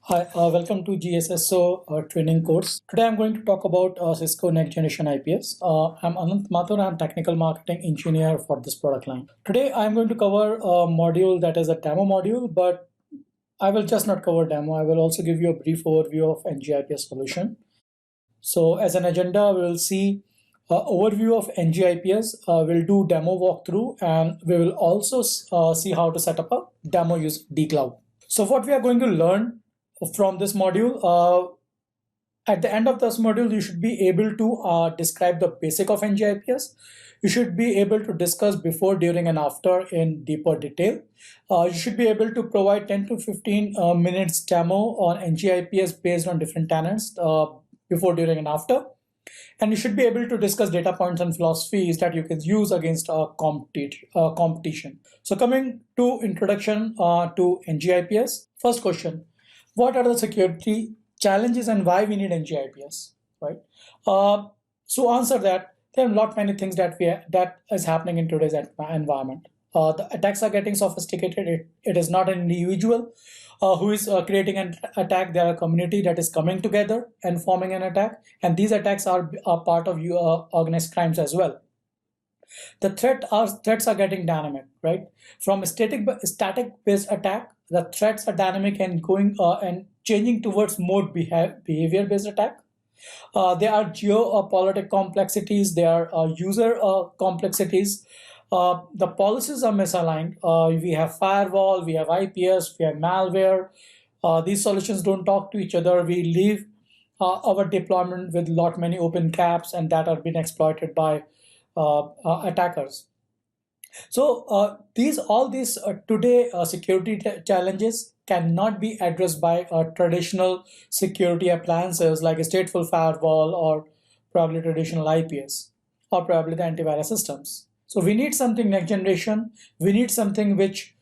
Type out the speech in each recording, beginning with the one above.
Hi, welcome to GSSO training course. Today I'm going to talk about Cisco Next Generation IPS. I'm Anant Mathur, I'm Technical Marketing Engineer for this product line. Today I'm going to cover a module that is a demo module, but I will just not cover demo. I will also give you a brief overview of NGIPS solution. So as an agenda, we will see overview of NGIPS, we'll do demo walkthrough, and we will also see how to set up a demo use dcloud. So what we are going to learn from this module, at the end of this module, you should be able to describe the basic of NGIPS. You should be able to discuss before, during, and after in deeper detail. You should be able to provide 10 to 15 minutes demo on NGIPS based on different tenants before, during, and after. And you should be able to discuss data points and philosophies that you can use against a competition. So coming to introduction to NGIPS, first question, what are the security challenges and why we need NGIPS, right? So answer that, there are not many things that is happening in today's environment. The attacks are getting sophisticated. It is not an individual who is creating an attack. There are a community that is coming together and forming an attack, and these attacks are part of organized crimes as well. The threats are getting dynamic, right? From a static based attack, the threats are dynamic and going and changing towards more behavior based attack. There are geopolitical complexities. There are user complexities. The policies are misaligned. We have firewall, we have IPS, we have malware. These solutions don't talk to each other. We leave our deployment with many open gaps, and that are being exploited by attackers. So all these today security challenges cannot be addressed by traditional security appliances like a stateful firewall or probably traditional IPS or probably the antivirus systems. So we need something next generation. We need something which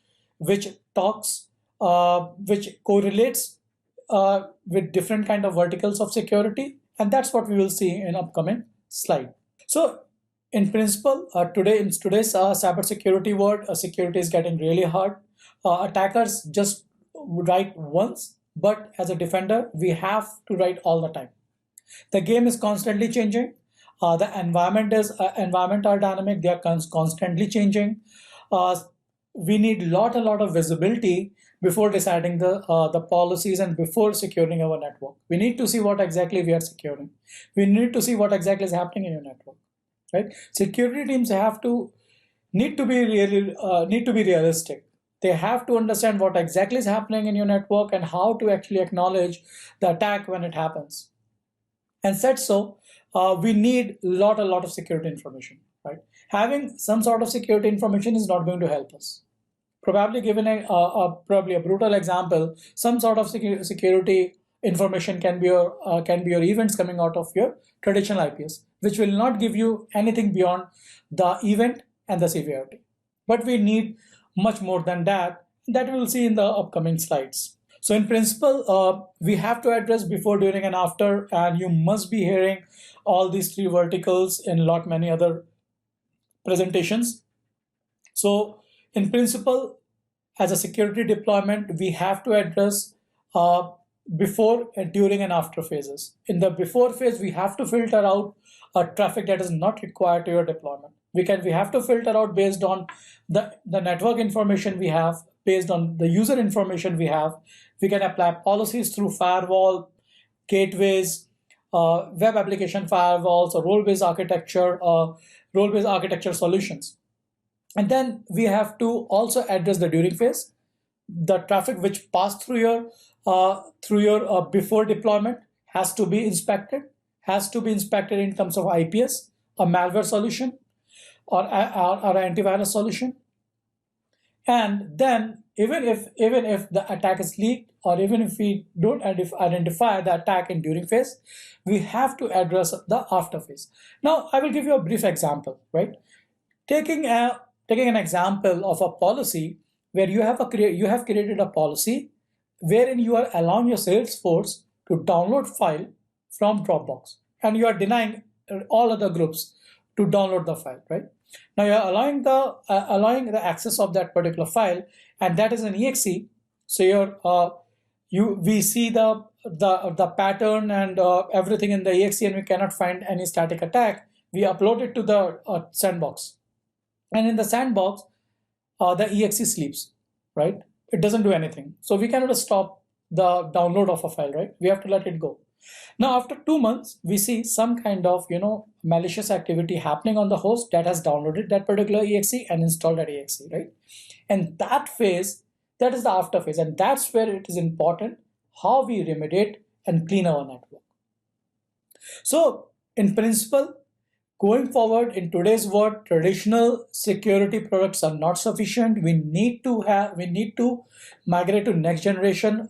talks, which correlates with different kind of verticals of security, and that's what we will see in upcoming slide. So in principle, in today's cybersecurity world, security is getting really hard. Attackers just write once, but as a defender, we have to write all the time. The game is constantly changing. The environment are dynamic. They are constantly changing. We need a lot of visibility before deciding the policies and before securing our network. We need to see what exactly we are securing. We need to see what exactly is happening in your network. Right? Security teams need to be realistic. They have to understand what exactly is happening in your network and how to actually acknowledge the attack when it happens. And said so, we need a lot of security information. Right? Having some sort of security information is not going to help us. Probably given probably a brutal example, some sort of security information can be your events coming out of your traditional IPS, which will not give you anything beyond the event and the severity. But we need much more than that we will see in the upcoming slides. So in principle, we have to address before, during, and after, and you must be hearing all these three verticals in many other presentations. So in principle, as a security deployment, we have to address before, during, and after phases. In the before phase, we have to filter out traffic that is not required to your deployment. We have to filter out based on the network information we have, based on the user information we have. We can apply policies through firewall, gateways, web application firewalls, or role-based architecture solutions. And then we have to also address the during phase, the traffic which passed through your before deployment has to be inspected in terms of IPS, a malware solution, or an antivirus solution. And then even if the attack is leaked, or even if we don't identify the attack in during phase, we have to address the after phase. Now I will give you a brief example, right? Taking an example of a policy where you have created a policy wherein you are allowing your sales force to download file from Dropbox, and you are denying all other groups to download the file, right? Now you are allowing the access of that particular file, and that is an exe. So we see the pattern and everything in the exe, and we cannot find any static attack. We upload it to the sandbox, and in the sandbox, the exe sleeps, right? It doesn't do anything. So we cannot stop the download of a file, right? We have to let it go. Now, after 2 months, we see some kind of malicious activity happening on the host that has downloaded that particular exe and installed that exe, right? And that phase, that is the after phase, and that's where it is important how we remediate and clean our network. So, in principle, going forward in today's world, traditional security products are not sufficient. We need to migrate to next generation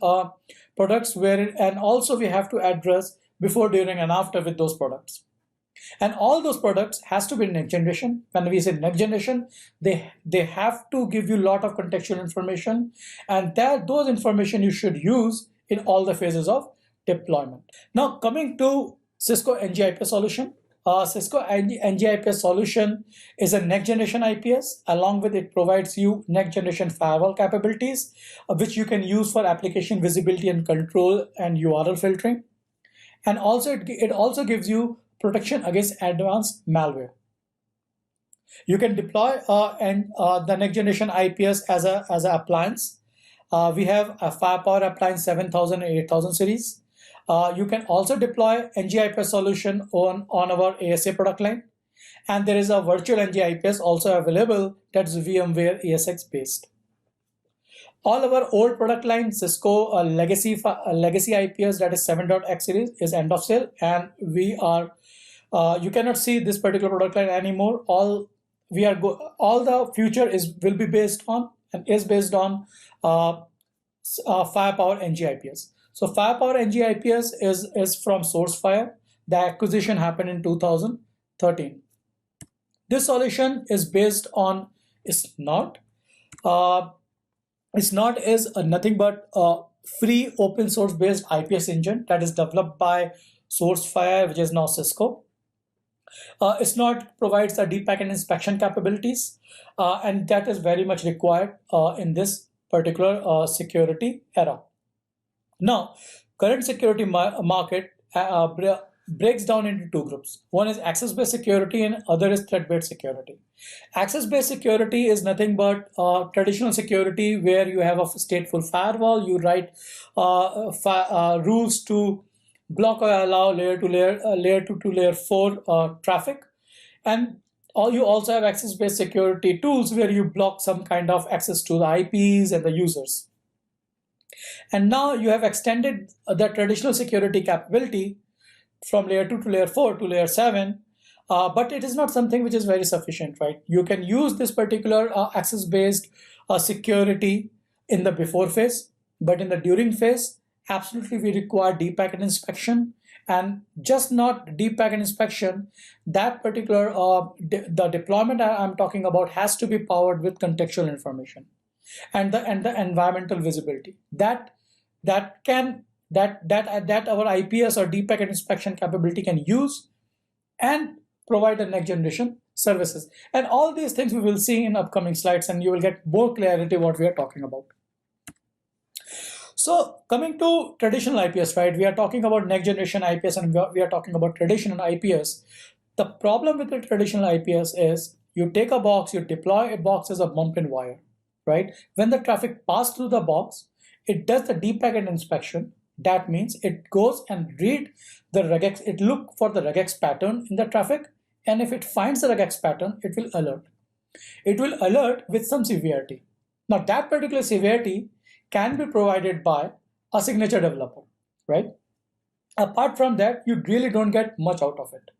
products and also we have to address before, during, and after with those products. And all those products has to be next generation. When we say next generation, they have to give you a lot of contextual information, and those information you should use in all the phases of deployment. Now, coming to Cisco NGIPS solution. Cisco NGIPS solution is a next generation IPS. Along with it provides you next generation firewall capabilities, which you can use for application visibility and control and URL filtering. And also it also gives you protection against advanced malware. You can deploy the next generation IPS as an appliance. We have a Firepower Appliance 7000 and 8000 series. You can also deploy NGIPS solution on our ASA product line. And there is a virtual NGIPS also available that's VMware ESX based. All our old product line, Cisco legacy IPS, that is 7.x series, is end of sale, and we are you cannot see this particular product line anymore. All the future will be based on and is based on Firepower NGIPS. So Firepower NGIPS is from SourceFire. The acquisition happened in 2013. This solution is based on Snort. Snort is nothing but a free open source based IPS engine that is developed by SourceFire, which is now Cisco. Snort provides the deep packet inspection capabilities, and that is very much required in this particular security era. Now, current security market breaks down into two groups. One is access-based security and other is threat-based security. Access-based security is nothing but traditional security where you have a stateful firewall. You write rules to block or allow layer 2 to layer 4 traffic. And you also have access-based security tools where you block some kind of access to the IPs and the users. And now you have extended the traditional security capability from layer 2 to layer 4 to layer 7, but it is not something which is very sufficient, right? You can use this particular access-based security in the before phase, but in the during phase, absolutely we require deep packet inspection, and just not deep packet inspection. That particular the deployment I'm talking about has to be powered with contextual information and the environmental visibility that our IPS or deep packet inspection capability can use and provide a next generation services. And all these things we will see in upcoming slides, and you will get more clarity what we are talking about. So coming to traditional IPS, right? We are talking about next generation IPS and we are talking about traditional IPS. The problem with the traditional IPS is you take a box, you deploy a box as a bump in wire, right? When the traffic passes through the box, it does the deep packet inspection. That means it goes and read the regex. It look for the regex pattern in the traffic, and if it finds the regex pattern, it will alert. It will alert with some severity. Now that particular severity can be provided by a signature developer, right? Apart from that, you really don't get much out of it.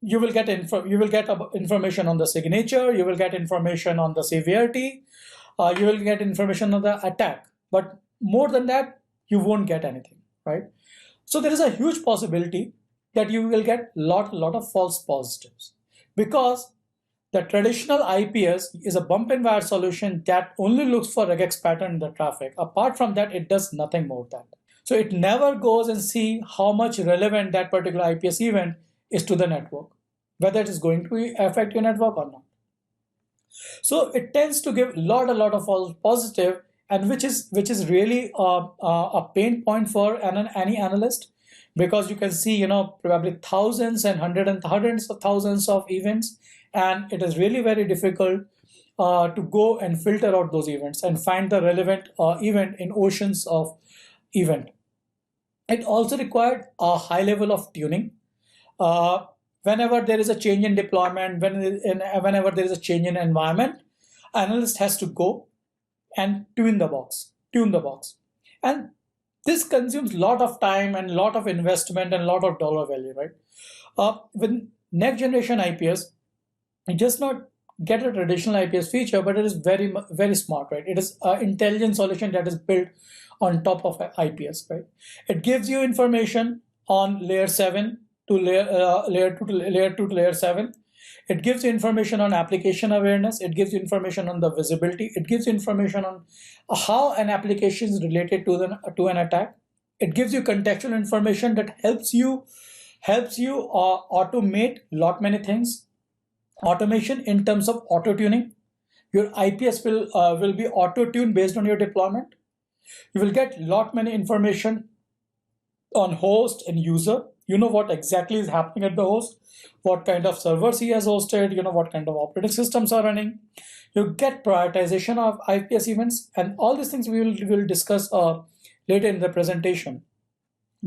You will get information on the signature, you will get information on the severity, you will get information on the attack, but more than that, you won't get anything, right? So there is a huge possibility that you will get lot of false positives, because the traditional IPS is a bump and wire solution that only looks for regex pattern in the traffic. Apart from that, it does nothing more than that. So it never goes and see how much relevant that particular IPS event is to the network, whether it is going to affect your network or not. So it tends to give a lot of false positive and which is really a pain point for any analyst, because you can see, probably thousands and hundreds of thousands of events, and it is really very difficult to go and filter out those events and find the relevant event in oceans of event. It also required a high level of tuning. Whenever there is a change in deployment, whenever there is a change in environment, analyst has to go and tune the box. And this consumes a lot of time and a lot of investment and a lot of dollar value, right? With next generation IPS, it does not get a traditional IPS feature, but it is very, very smart, right? It is an intelligent solution that is built on top of IPS, right? It gives you information on layer 7 to layer 2 to layer 7. It gives you information on application awareness. It gives you information on the visibility. It gives you information on how an application is related to an attack. It gives you contextual information that helps you automate lot many things. Automation in terms of auto tuning. Your IPS will be auto tuned based on your deployment. You will get lot many information on host and user. You know what exactly is happening at the host, what kind of servers he has hosted, what kind of operating systems are running. You get prioritization of IPS events, and all these things we will discuss later in the presentation.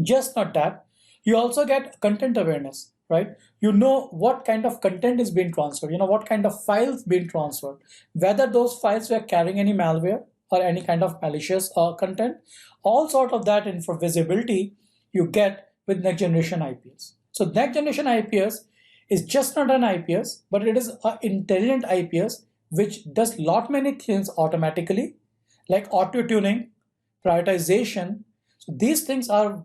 Just not that, you also get content awareness, right? You know what kind of content is being transferred, what kind of files being transferred, whether those files were carrying any malware or any kind of malicious content. All sort of that info visibility you get with next generation IPS. So next generation IPS is just not an IPS, but it is an intelligent IPS which does lot many things automatically, like auto tuning, prioritization. So these things are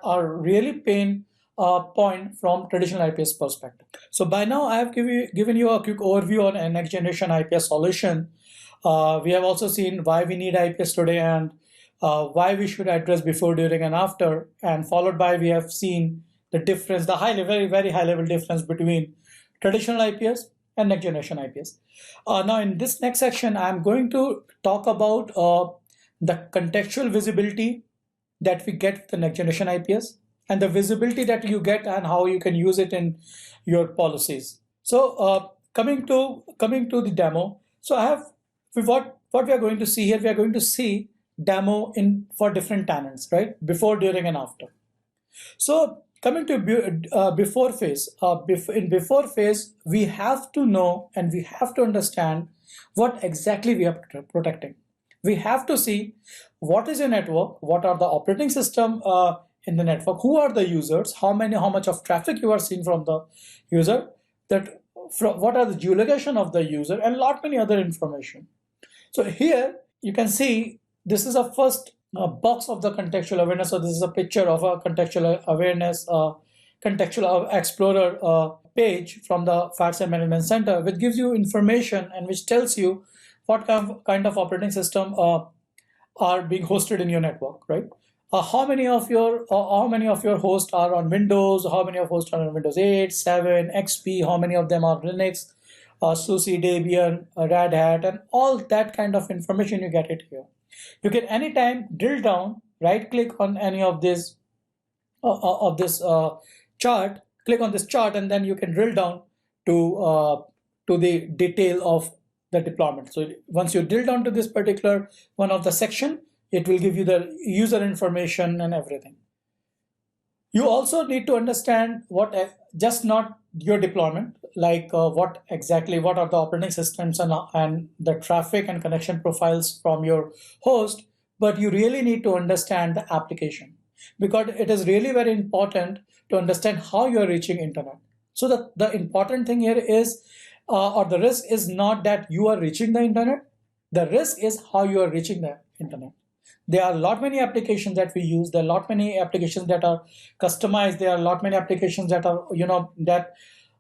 really pain point from traditional IPS perspective. So by now I have given you a quick overview on a next generation IPS solution. We have also seen why we need IPS today and why we should address before, during, and after, and followed by we have seen the difference, the very, very high level difference between traditional IPS and next generation IPS. Now in this next section, I'm going to talk about the contextual visibility that we get with the next generation IPS and the visibility that you get and how you can use it in your policies. So coming to the demo. So what we are going to see here, we are going to see demo for different tenants, right? Before, during, and after. So coming to before phase, in before phase, we have to know and we have to understand what exactly we are protecting. We have to see what is your network, what are the operating system in the network, who are the users, how much of traffic you are seeing from the user, what are the geolocation of the user, and lot many other information. So here you can see this is a first box of the contextual awareness. So this is a picture of a contextual awareness, contextual explorer page from the FireSite Management Center, which gives you information and which tells you what kind of operating system are being hosted in your network, right? How many of your hosts are on Windows? How many of hosts are on Windows 8, 7, XP? How many of them are Linux, SUSE, Debian, Red Hat, and all that kind of information you get it here. You can anytime drill down, right click on any of this chart, click on this chart, and then you can drill down to the detail of the deployment. So once you drill down to this particular one of the section, it will give you the user information and everything. You also need to understand just not your deployment, like what are the operating systems and the traffic and connection profiles from your host, but you really need to understand the application, because it is really very important to understand how you are reaching internet. So the important thing here is, or the risk is not that you are reaching the internet, the risk is how you are reaching the internet. There are a lot many applications that we use. There are a lot many applications that are customized. There are a lot many applications that are,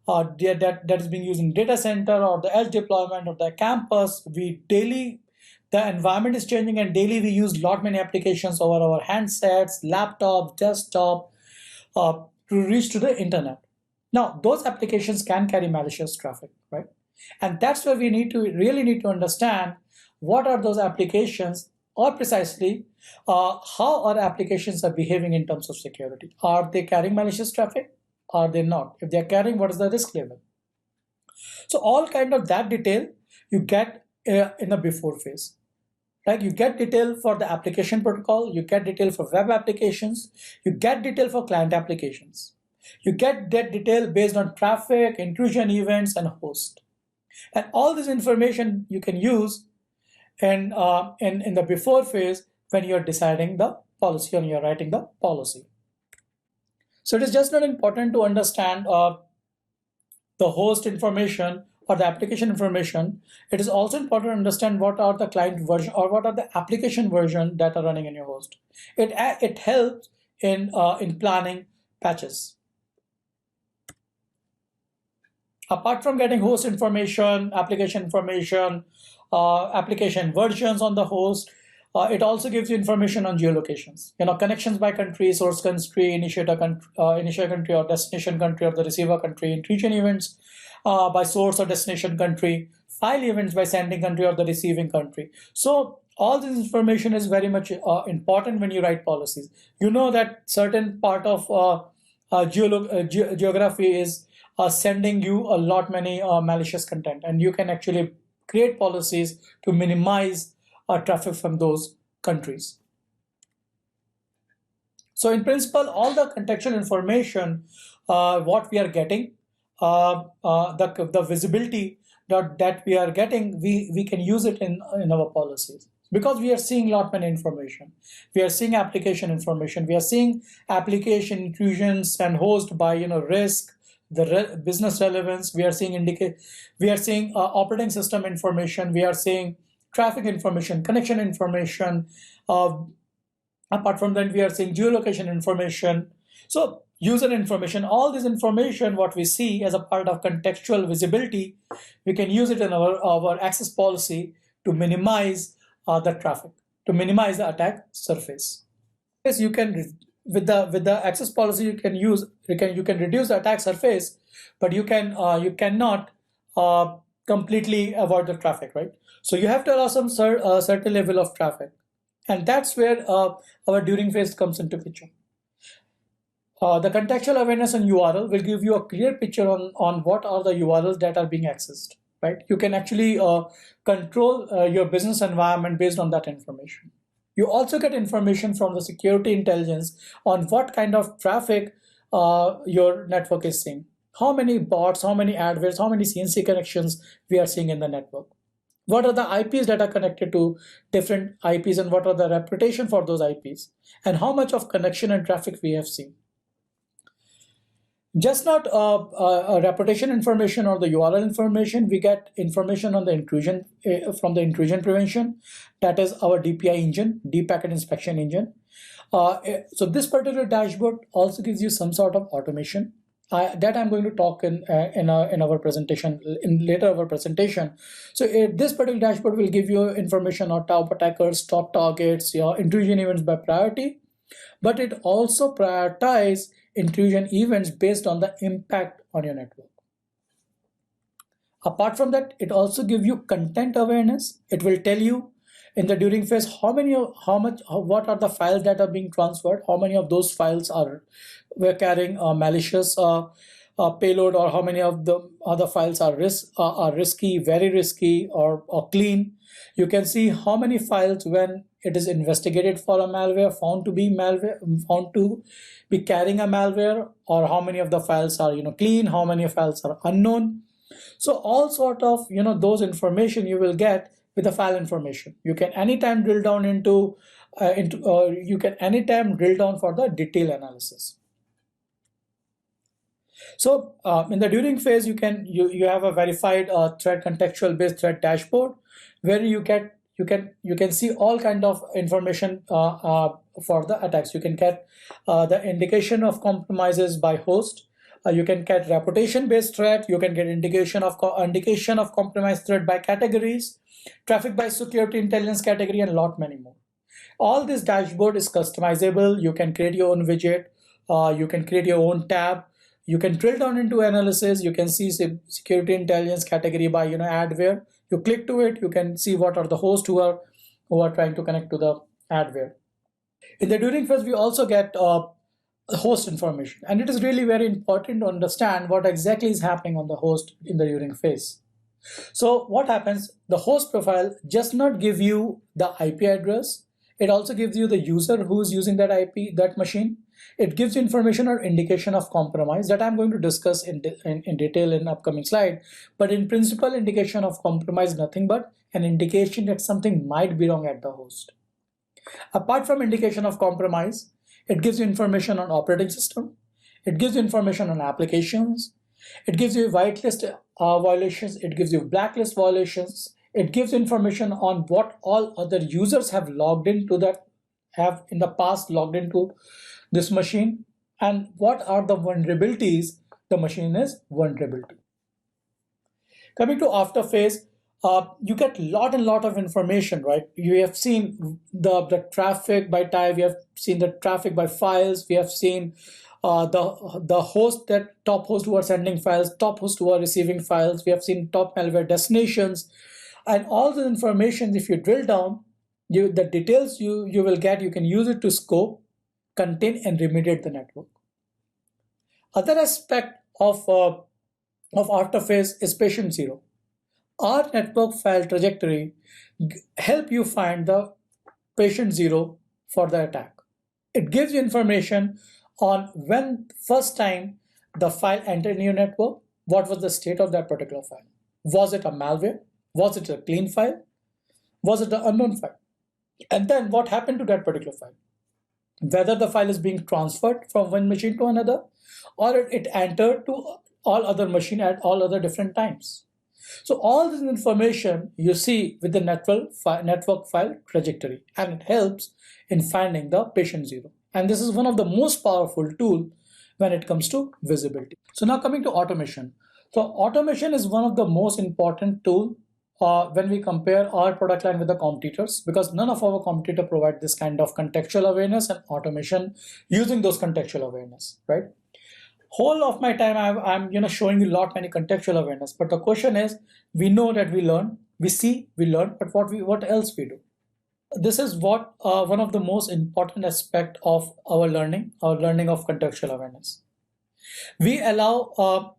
that is being used in data center or the edge deployment or the campus. The environment is changing, and daily we use a lot many applications over our handsets, laptops, desktop to reach to the internet. Now, those applications can carry malicious traffic, right? And that's where we really need to understand what are those applications or precisely how our applications are behaving in terms of security. Are they carrying malicious traffic? Are they not? If they are carrying, what is the risk level? So all kind of that detail you get in the before phase. Right? You get detail for the application protocol, you get detail for web applications, you get detail for client applications. You get that detail based on traffic, intrusion events, and host. And all this information you can use in the before phase when you're deciding the policy or you're writing the policy. So it is just not important to understand the host information or the application information. It is also important to understand what are the client version or what are the application version that are running in your host. It helps in planning patches. Apart from getting host information, application versions on the host, it also gives you information on geolocations. Connections by country, source country, initiator country or destination country or the receiver country, intrusion events by source or destination country, file events by sending country or the receiving country. So all this information is very much important when you write policies. You know that certain part of geography is sending you a lot many malicious content, and you can actually create policies to minimize traffic from those countries. So in principle, all the contextual information, what we are getting, the visibility that we are getting, we can use it in our policies. Because we are seeing a lot many information. We are seeing application information. We are seeing application intrusions and host by risk, the business relevance. We are seeing operating system information. We are seeing traffic information, connection information. Apart from that, we are seeing geolocation information. So user information, all this information, what we see as a part of contextual visibility, we can use it in our access policy to minimize the traffic, to minimize the attack surface. Yes, you can with the access policy you can reduce the attack surface, but you cannot completely avoid the traffic, right? So you have to allow some certain level of traffic, and that's where our during phase comes into picture. The contextual awareness on URL will give you a clear picture on what are the URLs that are being accessed, right? You can actually control your business environment based on that information. You also get information from the security intelligence on what kind of traffic your network is seeing. How many bots, how many adwares, how many CNC connections we are seeing in the network. What are the IPs that are connected to different IPs, and what are the reputation for those IPs, and how much of connection and traffic we have seen. Just not a reputation information or the URL information, we get information on the intrusion from the intrusion prevention. That is our DPI engine, Deep Packet Inspection Engine. So this particular dashboard also gives you some sort of automation that I'm going to talk in our presentation, in later our presentation. So this particular dashboard will give you information on top attackers, top targets, your intrusion events by priority, but it also prioritizes intrusion events based on the impact on your network. Apart from that, it also gives you content awareness. It will tell you in the during phase what are the files that are being transferred, how many of those files were carrying a malicious payload, or how many of the other files are risky, very risky, or clean. You can see how many files, when it is investigated for a malware, found to be carrying a malware, or how many of the files are clean, how many files are unknown. So all sort of those information you will get with the file information. You can anytime drill down you can anytime drill down for the detail analysis. So in the during phase, you have a verified threat contextual based threat dashboard, where you can see all kind of information for the attacks. You can get the indication of compromises by host. You can get reputation based threat. You can get indication of compromised threat by categories, traffic by security intelligence category, and a lot many more. All this dashboard is customizable. You can create your own widget. You can create your own tab. You can drill down into analysis. You can see security intelligence category by adware. You click to it. You can see what are the hosts who are who are trying to connect to the adware. In the during phase, we also get host information, and it is really very important to understand what exactly is happening on the host in the during phase. So what happens, the host profile just not give you the IP address, it also gives you the user who is using that IP, that machine. It gives you information or indication of compromise that I'm going to discuss in detail in upcoming slide. But in principle, indication of compromise is nothing but an indication that something might be wrong at the host. Apart from indication of compromise, it gives you information on operating system. It gives you information on applications. It gives you whitelist violations. It gives you blacklist violations. It gives information on what all other users have logged into that, have in the past logged into this machine, and what are the vulnerabilities the machine is vulnerable to. Coming to after phase, you get lot of information, right? You have seen the traffic by type, we have seen the traffic by files, we have seen the host, that top host who are sending files, top host who are receiving files, we have seen top malware destinations, and all the information, if you drill down, the details you will get, you can use it to scope, contain, and remediate the network. Other aspect of after phase is patient zero. Our network file trajectory help you find the patient zero for the attack. It gives you information on when first time the file entered in your network, what was the state of that particular file. Was it a malware? Was it a clean file? Was it an unknown file? And then what happened to that particular file? Whether the file is being transferred from one machine to another, or it entered to all other machine at all other different times. So all this information you see with the network file trajectory, and it helps in finding the patient zero. And this is one of the most powerful tool when it comes to visibility. So now coming to automation. So automation is one of the most important tool when we compare our product line with the competitors, because none of our competitor provide this kind of contextual awareness and automation using those contextual awareness, right? Whole of my time I'm showing you many contextual awareness, but the question is, we know that we learn, we see, we learn, but what else we do? This is what one of the most important aspect of our learning of contextual awareness. We allow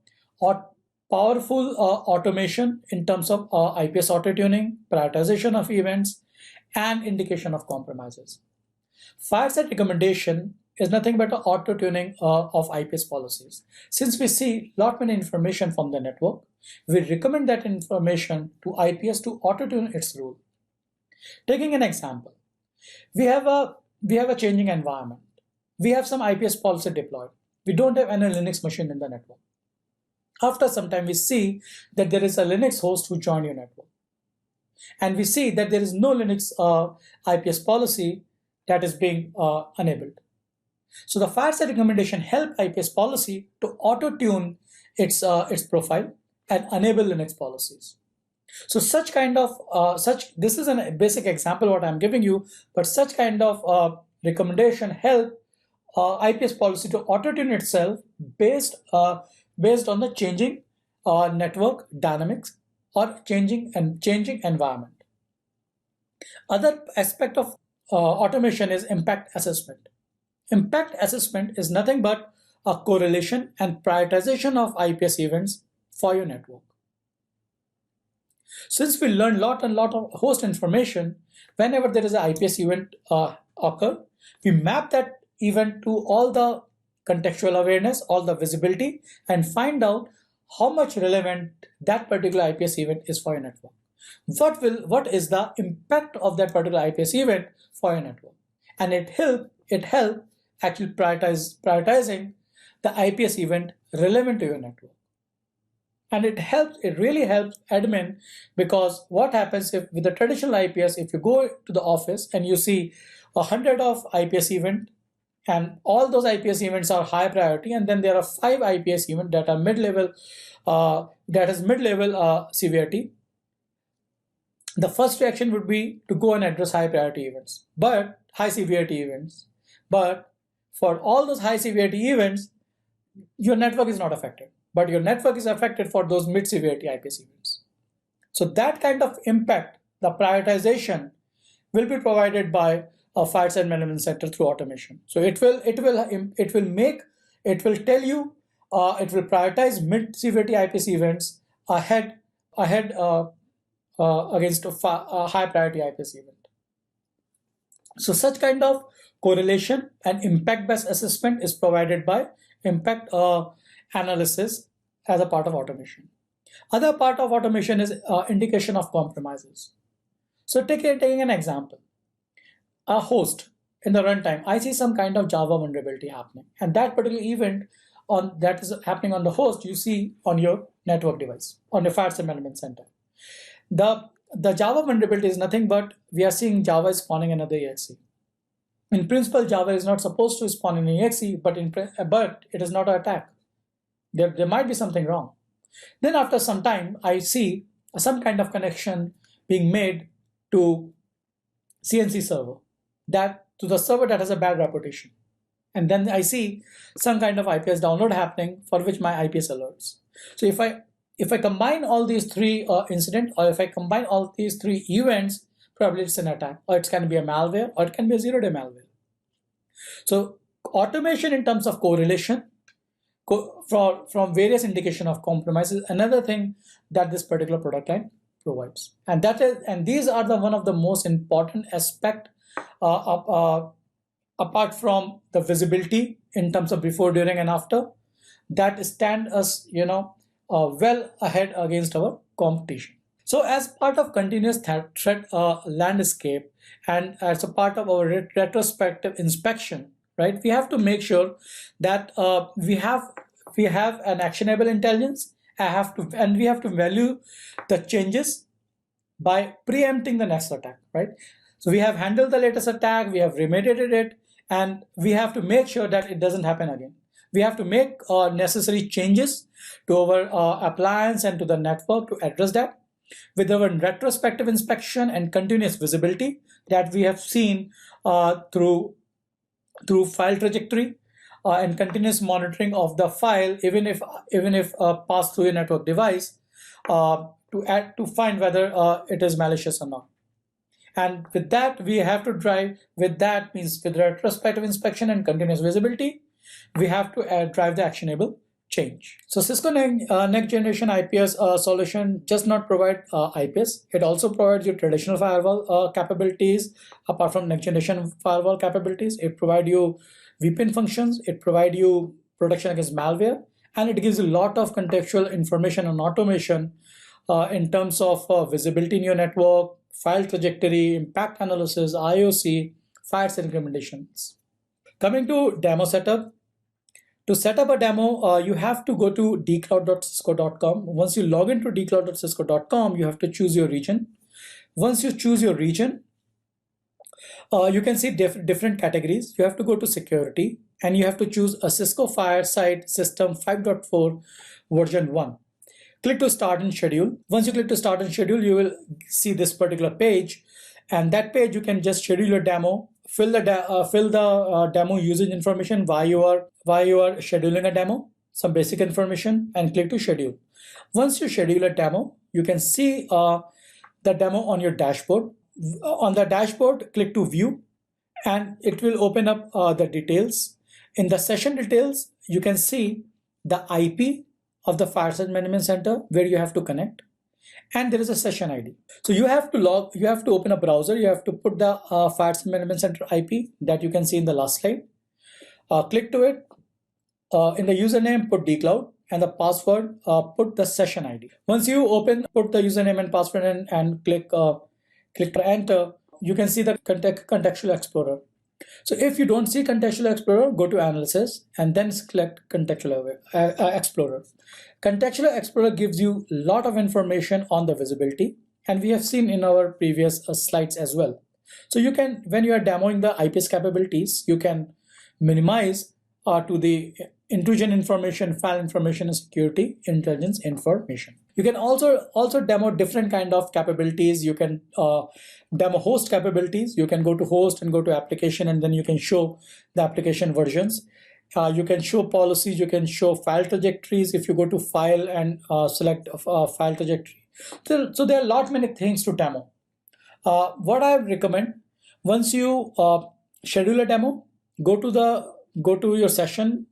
powerful automation in terms of IPS auto-tuning, prioritization of events, and indication of compromises. Fire set recommendation is nothing but an auto-tuning of IPS policies. Since we see many information from the network, we recommend that information to IPS to auto-tune its rule. Taking an example, we have a changing environment. We have some IPS policy deployed. We don't have any Linux machine in the network. After some time, we see that there is a Linux host who joined your network. And we see that there is no Linux IPS policy that is being enabled. So the FireSet recommendation help IPS policy to auto-tune its profile and enable Linux policies. So such kind of, this is a basic example what I'm giving you, but such kind of recommendation help IPS policy to auto-tune itself based on the changing network dynamics or changing environment. Other aspect of automation is impact assessment. Impact assessment is nothing but a correlation and prioritization of IPS events for your network. Since we learn lot of host information, whenever there is an IPS event occur, we map that event to all the contextual awareness, all the visibility, and find out how much relevant that particular IPS event is for your network. What is the impact of that particular IPS event for your network? And it help actually prioritizing the IPS event relevant to your network. And it really helps admin, because what happens if with the traditional IPS, if you go to the office and you see 100 of IPS event, and all those IPS events are high priority, and then there are 5 IPS events that are mid-level, severity. The first reaction would be to go and address high priority events, but high severity events. But for all those high severity events, your network is not affected, but your network is affected for those mid-severity IPS events. So that kind of impact, the prioritization, will be provided by a fire site management center through automation. So it will tell you, it will prioritize mid severity IPS events ahead against a high priority IPS event. So such kind of correlation and impact-based assessment is provided by impact analysis as a part of automation. Other part of automation is indication of compromises. So taking an example, a host in the runtime, I see some kind of Java vulnerability happening, and that particular event that is happening on the host, you see on your network device, on your fire site management center. The Java vulnerability is nothing but we are seeing Java is spawning another exe. In principle, Java is not supposed to spawn an exe, but it is not an attack. There might be something wrong. Then after some time, I see some kind of connection being made to CNC server, to the server that has a bad reputation. And then I see some kind of IPS download happening for which my IPS alerts. So if I combine all these three incidents, or if I combine all these three events, probably it's an attack, or it can be a malware, or it can be a zero-day malware. So automation in terms of correlation from various indication of compromise is another thing that this particular product line provides. And these are one of the most important aspect apart from the visibility in terms of before, during, and after, that stand us well ahead against our competition. So as part of continuous threat landscape and as a part of our retrospective inspection, right, we have to make sure that we have an actionable intelligence. We have to value the changes by preempting the next attack, right? So we have handled the latest attack, we have remediated it, and we have to make sure that it doesn't happen again. We have to make necessary changes to our appliance and to the network to address that. With our retrospective inspection and continuous visibility that we have seen through file trajectory and continuous monitoring of the file, even if passed through a network device, to find whether it is malicious or not. And with that, we have to drive. With that means with retrospective inspection and continuous visibility, we have to drive the actionable change. So Cisco next generation IPS solution does not provide IPS. It also provides you traditional firewall capabilities. Apart from next generation firewall capabilities, it provides you VPN functions. It provides you protection against malware, and it gives you a lot of contextual information and automation in terms of visibility in your network, file trajectory, impact analysis, IOC, fire site recommendations. Coming to demo setup. To set up a demo, you have to go to dcloud.cisco.com. Once you log into dcloud.cisco.com, you have to choose your region. Once you choose your region, you can see different categories. You have to go to security, and you have to choose a Cisco Fireside System 5.4 version 1. Click to start and schedule. Once you click to start and schedule, you will see this particular page, and that page you can just schedule your demo. Fill the demo usage information why you are scheduling a demo, some basic information, and click to schedule. Once you schedule a demo, you can see the demo on your dashboard. On the dashboard, click to view, and it will open up the details. In the session details, you can see the IP of the fire site management center where you have to connect, and there is a session ID. So you have to open a browser, you have to put the fire site management center IP that you can see in the last slide. Click to it. In the username, put dcloud, and the password, put the session ID. Once you put the username and password in, and click enter, you can see the contextual explorer. So if you don't see contextual explorer, go to analysis and then select contextual explorer. Contextual explorer gives you a lot of information on the visibility, and we have seen in our previous slides as well. So you can, when you are demoing the IPS capabilities, you can minimize to the intrusion information, file information, and security intelligence information. You can also demo different kind of capabilities. You can demo host capabilities. You can go to host and go to application, and then you can show the application versions. You can show policies. You can show file trajectories. If you go to file and select file trajectory. So there are many things to demo. What I recommend, once you schedule a demo, go to your session,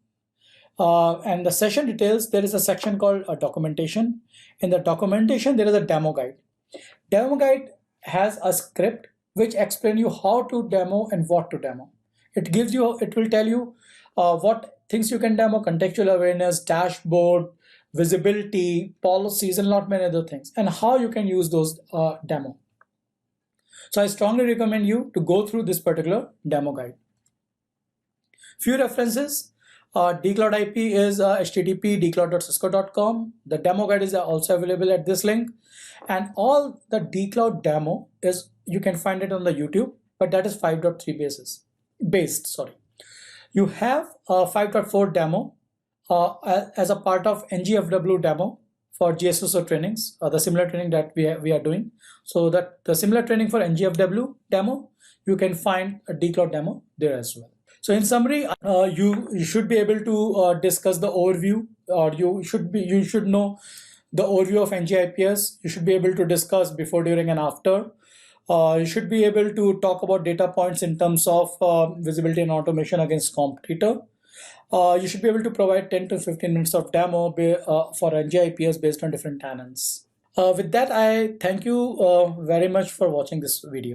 and the session details. There is a section called documentation. In the documentation, there is a demo guide. Demo guide has a script which explains you how to demo and what to demo. It will tell you what things you can demo: contextual awareness, dashboard, visibility, policies, and lot many other things, and how you can use those demo. So I strongly recommend you to go through this particular demo guide. Few references. Dcloud IP is http dcloud.cisco.com. The demo guide is also available at this link, and all the Dcloud demo is, you can find it on the YouTube, but that is 5.3 based. Sorry, you have a 5.4 demo as a part of NGFW demo for GSSO trainings, the similar training that we are doing. So that the similar training for NGFW demo, you can find a Dcloud demo there as well. So in summary, you should be able to discuss the overview, or you should know the overview of NGIPS. You should be able to discuss before, during, and after. You should be able to talk about data points in terms of visibility and automation against competitor. You should be able to provide 10 to 15 minutes of demo for NGIPS based on different tenants. With that, I thank you very much for watching this video.